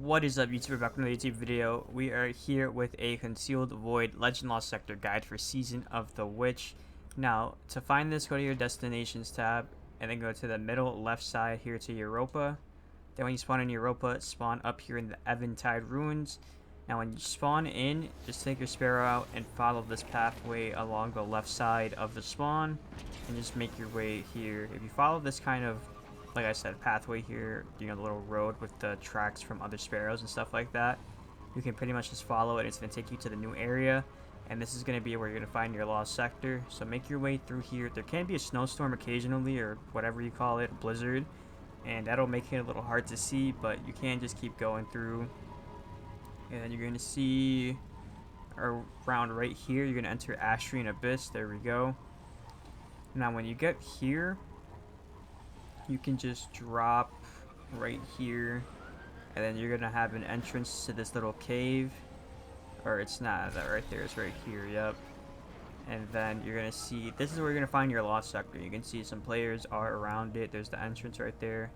What is up, YouTube? Back from the YouTube video. We are here with a Concealed Void Legend Lost Sector guide for Season of the Witch. Now, to find this, go to your Destinations tab, and then go to the middle left side here to Europa. Then when you spawn in Europa, spawn up here in the Eventide Ruins. Now when you spawn in, just take your Sparrow out and follow this pathway along the left side of the spawn, and just make your way here. If you follow this kind of, like I said, pathway here, you know, the little road with the tracks from other sparrows and stuff like that, you can pretty much just follow it. It's going to take you to the new area, and this is going to be where you're going to find your lost sector. So make your way through here. There can be a snowstorm occasionally, or whatever you call it, blizzard, and that'll make it a little hard to see, but you can just keep going through. And then you're going to see around right here, you're going to enter Astrian Abyss. There we go. Now when you get here, you can just drop right here, and then you're gonna have an entrance to this little cave, or it's not that right there, it's right here. Yep. And then you're gonna see, this is where you're gonna find your lost sector. You can see some players are around it. There's the entrance right there,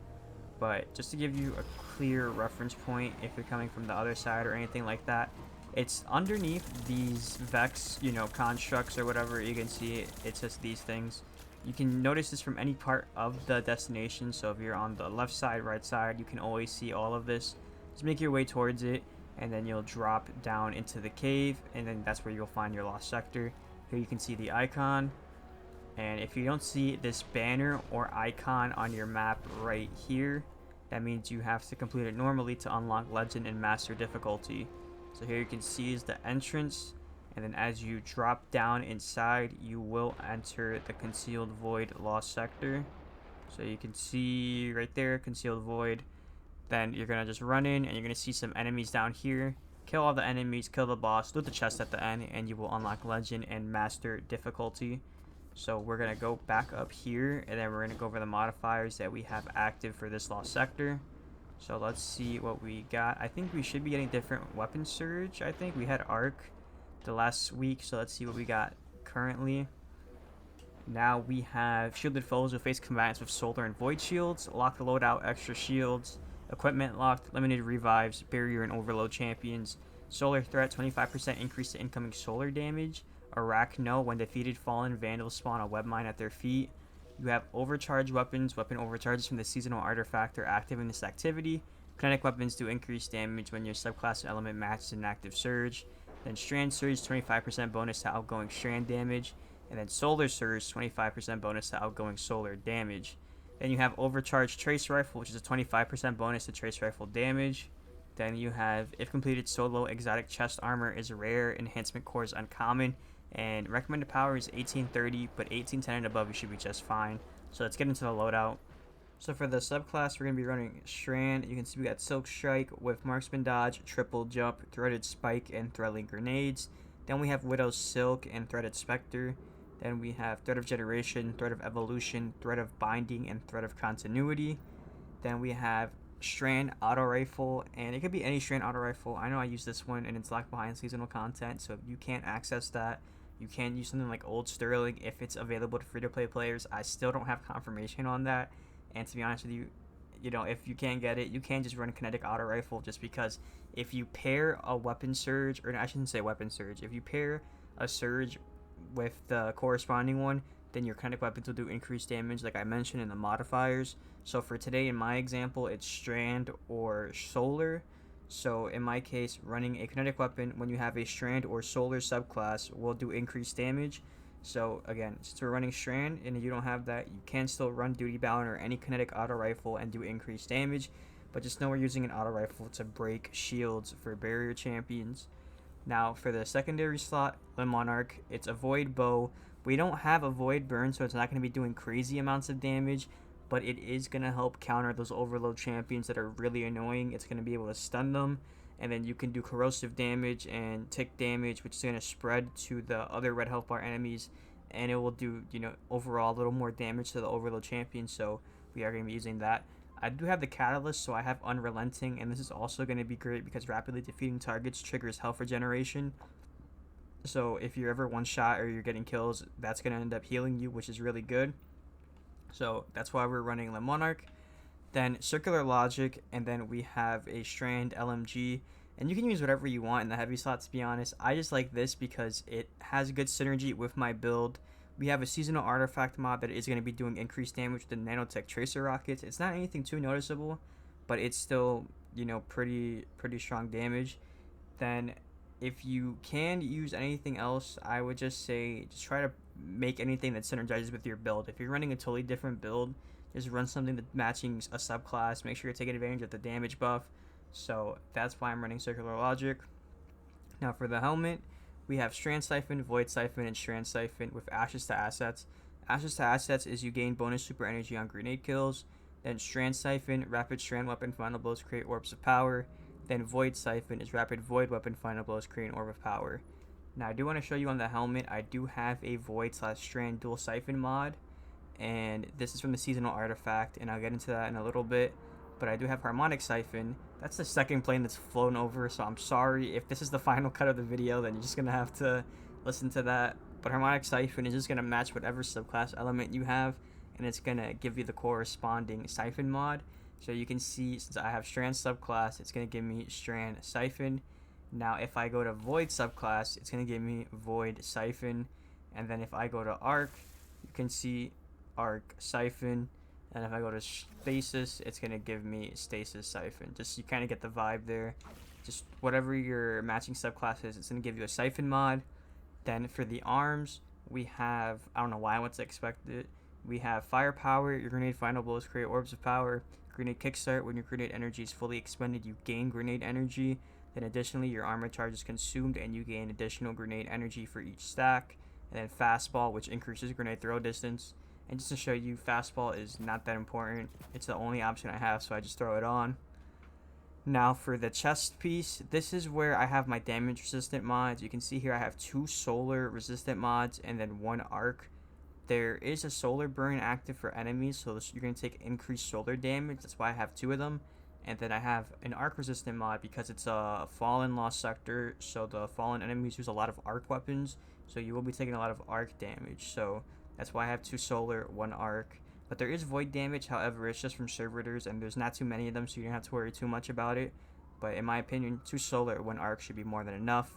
but just to give you a clear reference point, if you're coming from the other side or anything like that, it's underneath these Vex, you know, constructs or whatever. You can see it, it's just these things. You can notice this from any part of the destination, so if you're on the left side, right side, you can always see all of this. Just make your way towards it, and then you'll drop down into the cave, and then that's where you'll find your lost sector. Here you can see the icon, and if you don't see this banner or icon on your map right here, that means you have to complete it normally to unlock Legend and Master difficulty. So here you can see is the entrance, and then as you drop down inside, you will enter the Concealed Void Lost Sector. So you can see right there, Concealed Void. Then you're going to just run in, and you're going to see some enemies down here. Kill all the enemies, kill the boss, loot the chest at the end, and you will unlock Legend and Master difficulty. So we're going to go back up here, and then we're going to go over the modifiers that we have active for this Lost Sector. So let's see what we got. I think we should be getting different weapon surge. I think we had Arc the last week, so let's see what we got currently. Now we have shielded foes who face combatants with solar and void shields, locked loadout, extra shields, equipment locked, limited revives, barrier and overload champions, solar threat, 25% increase to incoming solar damage, Arachno, when defeated fallen vandals spawn a web mine at their feet. You have overcharge weapons, weapon overcharges from the seasonal artifact are active in this activity. Kinetic weapons do increased damage when your subclass element matches an active surge. Then Strand Surge, 25% bonus to outgoing strand damage. And then Solar Surge, 25% bonus to outgoing solar damage. Then you have Overcharged Trace Rifle, which is a 25% bonus to trace rifle damage. Then you have, if completed solo, Exotic Chest Armor is rare, Enhancement Core is uncommon, and recommended power is 1830, but 1810 and above you should be just fine. So let's get into the loadout. So for the subclass, we're going to be running Strand. You can see we got Silk Strike with Marksman Dodge, Triple Jump, Threaded Spike, and Threading Grenades. Then we have Widow's Silk and Threaded Spectre. Then we have Thread of Generation, Thread of Evolution, Thread of Binding, and Thread of Continuity. Then we have Strand Auto Rifle, and it could be any Strand Auto Rifle. I know I use this one, and it's locked behind seasonal content, so if you can't access that, you can use something like Old Sterling if it's available to free-to-play players. I still don't have confirmation on that. And to be honest with you, you know, if you can't get it, you can just run a kinetic auto rifle, just because if you pair a weapon surge, or I shouldn't say weapon surge, if you pair a surge with the corresponding one, then your kinetic weapons will do increased damage, like I mentioned in the modifiers. So for today, in my example, it's Strand or Solar. So in my case, running a kinetic weapon when you have a Strand or Solar subclass will do increased damage. So again, since we're running Strand and you don't have that, you can still run Duty Balance or any kinetic auto rifle and do increased damage, but just know we're using an auto rifle to break shields for barrier champions. Now for the secondary slot, the Monarch, it's a Void Bow. We don't have a Void Burn, so it's not going to be doing crazy amounts of damage, but it is going to help counter those overload champions that are really annoying. It's going to be able to stun them. And then you can do corrosive damage and tick damage, which is going to spread to the other red health bar enemies, and it will do, you know, overall a little more damage to the overload champion. So we are going to be using that. I do have the catalyst, so I have Unrelenting, and this is also going to be great because rapidly defeating targets triggers health regeneration. So if you're ever one shot or you're getting kills, that's going to end up healing you, which is really good. So that's why we're running Le Monarch. Then Circular Logic, and then we have a Strand LMG. And you can use whatever you want in the heavy slot, to be honest. I just like this because it has good synergy with my build. We have a seasonal artifact mod that is going to be doing increased damage with the Nanotech Tracer rockets. It's not anything too noticeable, but it's still, pretty strong damage. Then if you can use anything else, I would just say just try to make anything that synergizes with your build. If you're running a totally different build, just run something that's matching a subclass. Make sure you're taking advantage of the damage buff. So that's why I'm running Circular Logic. Now for the helmet, we have Strand Siphon, Void Siphon, and Strand Siphon with Ashes to Assets. Ashes to Assets is you gain bonus super energy on grenade kills. Then Strand Siphon, Rapid Strand Weapon Final Blows create Orbs of Power. Then Void Siphon is Rapid Void Weapon Final Blows create an Orb of Power. Now I do want to show you on the helmet, I do have a Void/Strand Dual Siphon mod. And this is from the Seasonal Artifact, and I'll get into that in a little bit. But I do have Harmonic Siphon. That's the second plane that's flown over, so I'm sorry if this is the final cut of the video, then you're just going to have to listen to that. But Harmonic Siphon is just going to match whatever subclass element you have, and it's going to give you the corresponding Siphon mod. So you can see, since I have Strand subclass, it's going to give me Strand Siphon. Now if I go to Void subclass, it's going to give me Void Siphon. And then if I go to Arc, you can see Arc Siphon. And if I go to Stasis, it's going to give me Stasis Siphon. Just you kind of get the vibe there. Just whatever your matching subclass is, it's going to give you a Siphon mod. Then for the arms, we have, I don't know why I went to expect it. We have Firepower, your grenade final blows create Orbs of Power. Grenade Kickstart, when your grenade energy is fully expended, you gain grenade energy. Then additionally, your armor charge is consumed and you gain additional grenade energy for each stack. And then Fastball, which increases grenade throw distance. And just to show you, Fastball is not that important. It's the only option I have, so I just throw it on. Now for the chest piece, this is where I have my damage resistant mods. You can see here I have 2 solar resistant mods and then 1 arc. There is a solar burn active for enemies, so you're going to take increased solar damage. That's why I have 2 of them. And then I have an arc resistant mod because it's a fallen lost sector, so the fallen enemies use a lot of arc weapons, so you will be taking a lot of arc damage. So that's why I have 2 solar, 1 arc. But there is void damage, however, it's just from servitors, and there's not too many of them, so you don't have to worry too much about it. But in my opinion, 2 solar, 1 arc should be more than enough.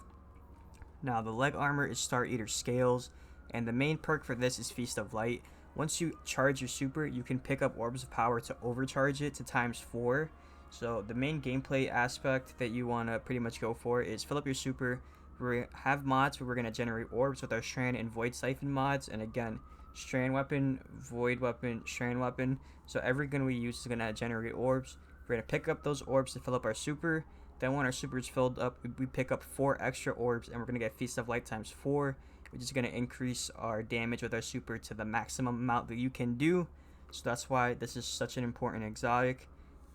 Now the leg armor is Star Eater Scales, and the main perk for this is Feast of Light. Once you charge your super, you can pick up Orbs of Power to overcharge it to ×4. So the main gameplay aspect that you want to pretty much go for is fill up your super. We have mods where we're going to generate orbs with our Strand and Void Siphon mods. And again, Strand Weapon, Void Weapon, Strand Weapon. So every gun we use is going to generate orbs. We're going to pick up those orbs to fill up our super. Then when our super is filled up, we pick up 4 extra orbs and we're going to get Feast of Light ×4. Which is going to increase our damage with our super to the maximum amount that you can do. So that's why this is such an important exotic.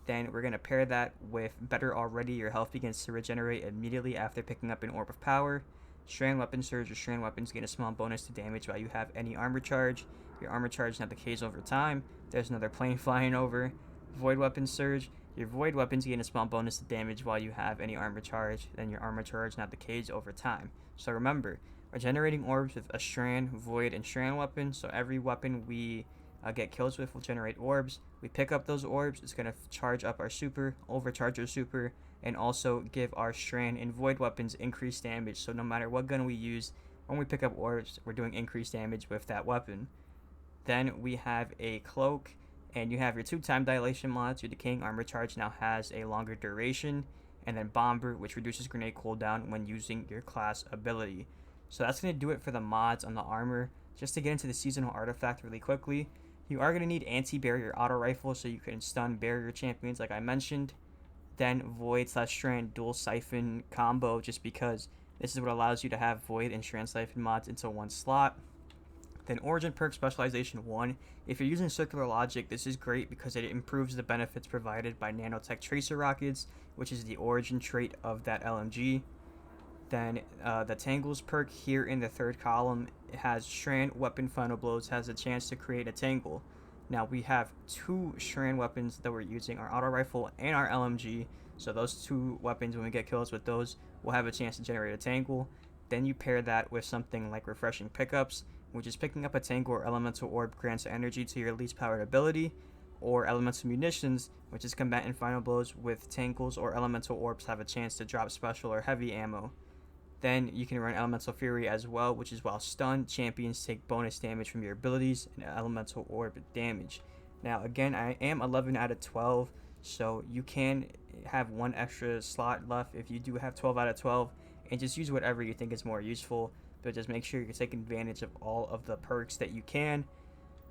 Then we're going to pair that with Better Already. Your health begins to regenerate immediately after picking up an Orb of Power. Strand Weapon Surge. Your Strand Weapons gain a small bonus to damage while you have any armor charge. Your armor charge now decays over time. There's another plane flying over. Void Weapon Surge. Your Void Weapons gain a small bonus to damage while you have any armor charge. Then your armor charge now decays over time. So remember, we're generating orbs with a Strand, Void, and Strand weapon. So every weapon we get kills with will generate orbs. We pick up those orbs, it's going to charge up our super, overcharge our super, and also give our Strand and Void weapons increased damage. So no matter what gun we use, when we pick up orbs, we're doing increased damage with that weapon. Then we have a Cloak, and you have your 2 time dilation mods. Your Decaying Armor Charge now has a longer duration. And then Bomber, which reduces grenade cooldown when using your class ability. So that's going to do it for the mods on the armor. Just to get into the seasonal artifact really quickly, you are going to need anti-barrier auto rifle so you can stun barrier champions like I mentioned. Then Void/Strand dual siphon combo, just because this is what allows you to have Void and Strand siphon mods into one slot. Then Origin perk specialization 1. If you're using Circular Logic, this is great because it improves the benefits provided by Nanotech Tracer rockets, which is the origin trait of that LMG. Then the Tangles perk here in the 3rd column, it has Strand Weapon Final Blows, has a chance to create a Tangle. Now we have 2 Strand weapons that we're using, our Auto Rifle and our LMG. So those 2 weapons, when we get kills with those, we'll have a chance to generate a Tangle. Then you pair that with something like Refreshing Pickups, which is picking up a Tangle or Elemental Orb grants energy to your least powered ability. or elemental munitions, which is combatant final blows with tangles or elemental orbs have a chance to drop special or heavy ammo. Then you can run Elemental Fury as well, which is while stunned, champions take bonus damage from your abilities and Elemental Orb damage. Now again, I am 11 out of 12, so you can have one extra slot left if you do have 12 out of 12, and just use whatever you think is more useful, but just make sure you're taking advantage of all of the perks that you can.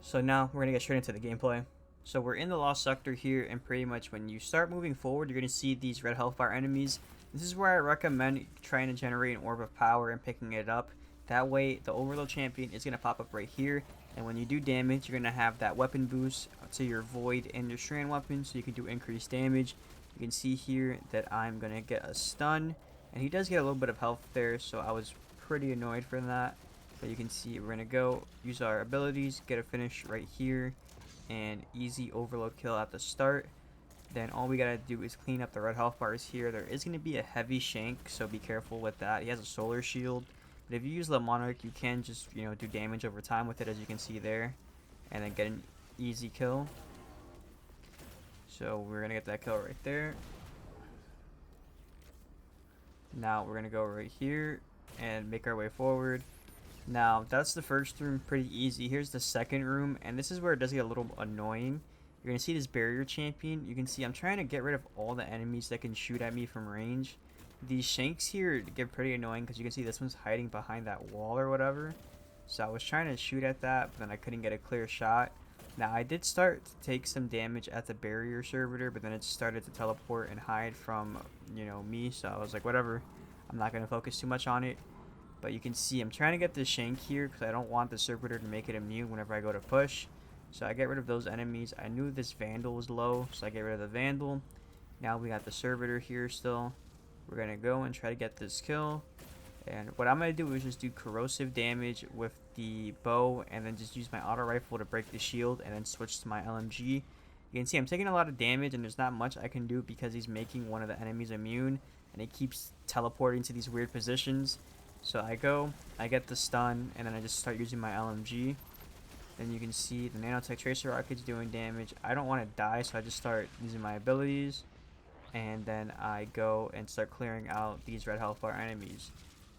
So now we're going to get straight into the gameplay. So we're in the Lost Sector here, and pretty much when you start moving forward, you're going to see these red hellfire enemies. This is where I recommend trying to generate an orb of power and picking it up. That way, the Overload champion is going to pop up right here, and when you do damage, you're going to have that weapon boost to your Void and your Strand weapon, so you can do increased damage. You can see here that I'm going to get a stun, and he does get a little bit of health there, so I was pretty annoyed for that. But you can see we're going to go use our abilities, get a finish right here, and easy Overload kill at the start. Then all we gotta do is clean up the red health bars here. There is going to be a heavy shank, so be careful with that. He has a solar shield, but if you use the Monarch, you can just, you know, do damage over time with it, as you can see there, and then get an easy kill. So we're gonna get that kill right there. Now we're gonna go right here and make our way forward. Now that's the first room, pretty easy. Here's the second room, and this is where it does get a little annoying. You're going to see this barrier champion. You can see I'm trying to get rid of all the enemies that can shoot at me from range. These shanks here get pretty annoying because you can see this one's hiding behind that wall or whatever. So I was trying to shoot at that, but then I couldn't get a clear shot. Now I did start to take some damage at the barrier servitor, but then it started to teleport and hide from, you know, me. So I was like, whatever. I'm not going to focus too much on it. But you can see I'm trying to get the shank here because I don't want the servitor to make it immune whenever I go to push. So I get rid of those enemies. I knew this Vandal was low, so I get rid of the Vandal. Now we got the Servitor here still. We're going to go and try to get this kill. And what I'm going to do is just do corrosive damage with the bow, and then just use my auto rifle to break the shield, and then switch to my LMG. You can see I'm taking a lot of damage, and there's not much I can do because he's making one of the enemies immune, and he keeps teleporting to these weird positions. So I go, I get the stun, and then I just start using my LMG. Then you can see the Nanotech Tracer Rocket's doing damage. I don't want to die, so I just start using my abilities. And then I go and start clearing out these red hellfire enemies.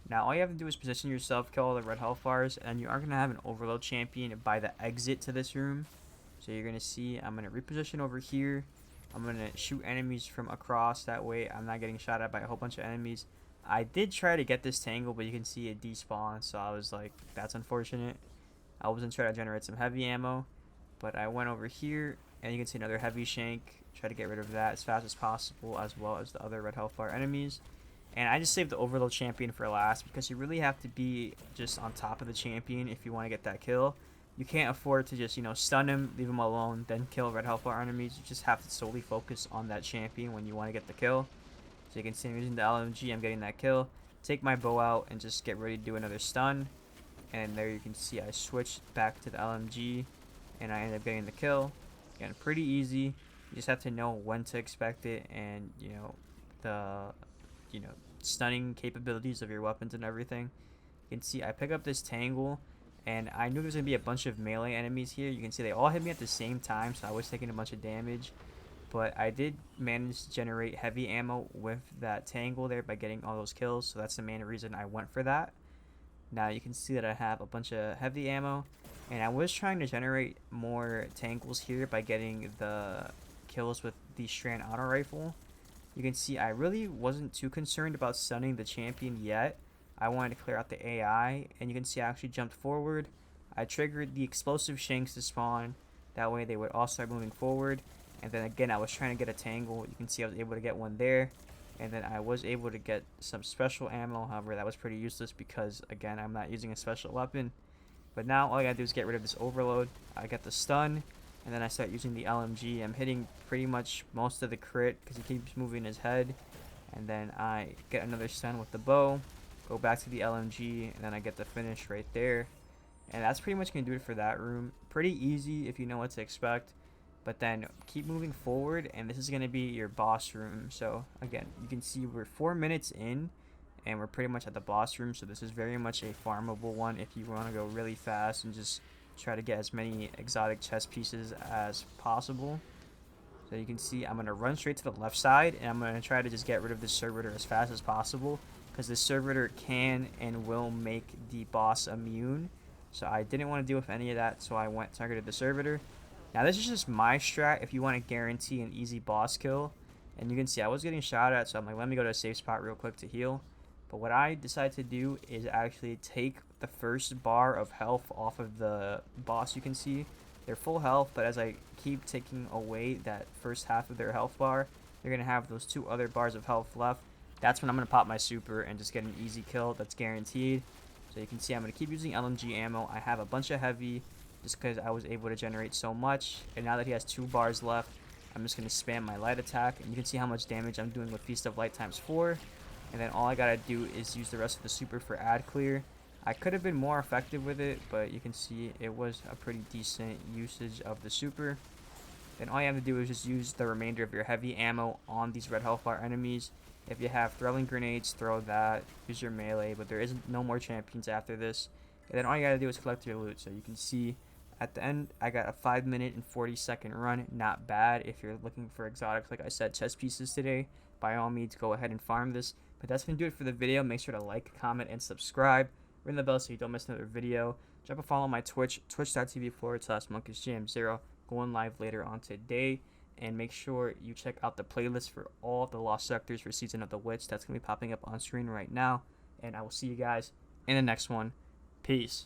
Now all you have to do is position yourself, kill all the red hellfires, and you are going to have an Overload champion by the exit to this room. So you're going to see I'm going to reposition over here. I'm going to shoot enemies from across. That way I'm not getting shot at by a whole bunch of enemies. I did try to get this tangle, but you can see it despawned, so I was like, that's unfortunate. I wasn't trying to generate some heavy ammo, but I went over here, and you can see another heavy shank. Try to get rid of that as fast as possible, as well as the other red hellfire enemies. And I just saved the Overload champion for last, because you really have to be just on top of the champion if you want to get that kill. You can't afford to just, you know, stun him, leave him alone, then kill red hellfire enemies. You just have to solely focus on that champion when you want to get the kill. So you can see I'm using the LMG, I'm getting that kill. Take my bow out and just get ready to do another stun. And there you can see I switched back to the LMG, and I ended up getting the kill. Again, pretty easy. You just have to know when to expect it, and the stunning capabilities of your weapons and everything. You can see I pick up this tangle, and I knew there's gonna be a bunch of melee enemies here. You can see they all hit me at the same time, so I was taking a bunch of damage. But I did manage to generate heavy ammo with that tangle there by getting all those kills, so that's the main reason I went for that. Now you can see that I have a bunch of heavy ammo, and I was trying to generate more tangles here by getting the kills with the Strand auto rifle. You can see I really wasn't too concerned about stunning the champion yet. I wanted to clear out the AI, and you can see I actually jumped forward. I triggered the explosive shanks to spawn. That way they would all start moving forward. And then again, I was trying to get a tangle. You can see I was able to get one there. And then I was able to get some special ammo. However, that was pretty useless because, again, I'm not using a special weapon. But now all I gotta do is get rid of this overload. I get the stun, and then I start using the LMG. I'm hitting pretty much most of the crit because he keeps moving his head. And then I get another stun with the bow, go back to the LMG, and then I get the finish right there. And that's pretty much gonna do it for that room. Pretty easy if you know what to expect. But then keep moving forward, and this is going to be your boss room. So again, you can see we're 4 minutes in, and we're pretty much at the boss room. So this is very much a farmable one if you want to go really fast and just try to get as many exotic chest pieces as possible. So you can see I'm going to run straight to the left side, and I'm going to try to just get rid of this servitor as fast as possible, because this servitor can and will make the boss immune. So I didn't want to deal with any of that, so I went targeted the servitor. Now this is just my strat if you want to guarantee an easy boss kill. And you can see I was getting shot at, so I'm like, let me go to a safe spot real quick to heal. But what I decided to do is actually take the first bar of health off of the boss. You can see they're full health, but as I keep taking away that first half of their health bar, they're going to have those 2 other bars of health left. That's when I'm going to pop my super and just get an easy kill that's guaranteed. So you can see I'm going to keep using LMG ammo. I have a bunch of heavy just because I was able to generate so much. And now that he has 2 bars left, I'm just going to spam my light attack. And you can see how much damage I'm doing with Feast of Light times 4. And then all I got to do is use the rest of the super for ad clear. I could have been more effective with it, but you can see it was a pretty decent usage of the super. Then all you have to do is just use the remainder of your heavy ammo on these red health bar enemies. If you have throwing grenades, throw that. Use your melee, but there isn't no more champions after this. And then all you gotta do is collect your loot. So you can see at the end, I got a 5-minute and 40-second run. Not bad if you're looking for exotics, like I said, chest pieces today. By all means, go ahead and farm this. But that's gonna do it for the video. Make sure to like, comment, and subscribe. Ring the bell so you don't miss another video. Drop a follow on my Twitch, twitch.tv/monkeysjam0. Going live later on today. And make sure you check out the playlist for all the Lost Sectors for Season of the Witch. That's going to be popping up on screen right now. And I will see you guys in the next one. Peace.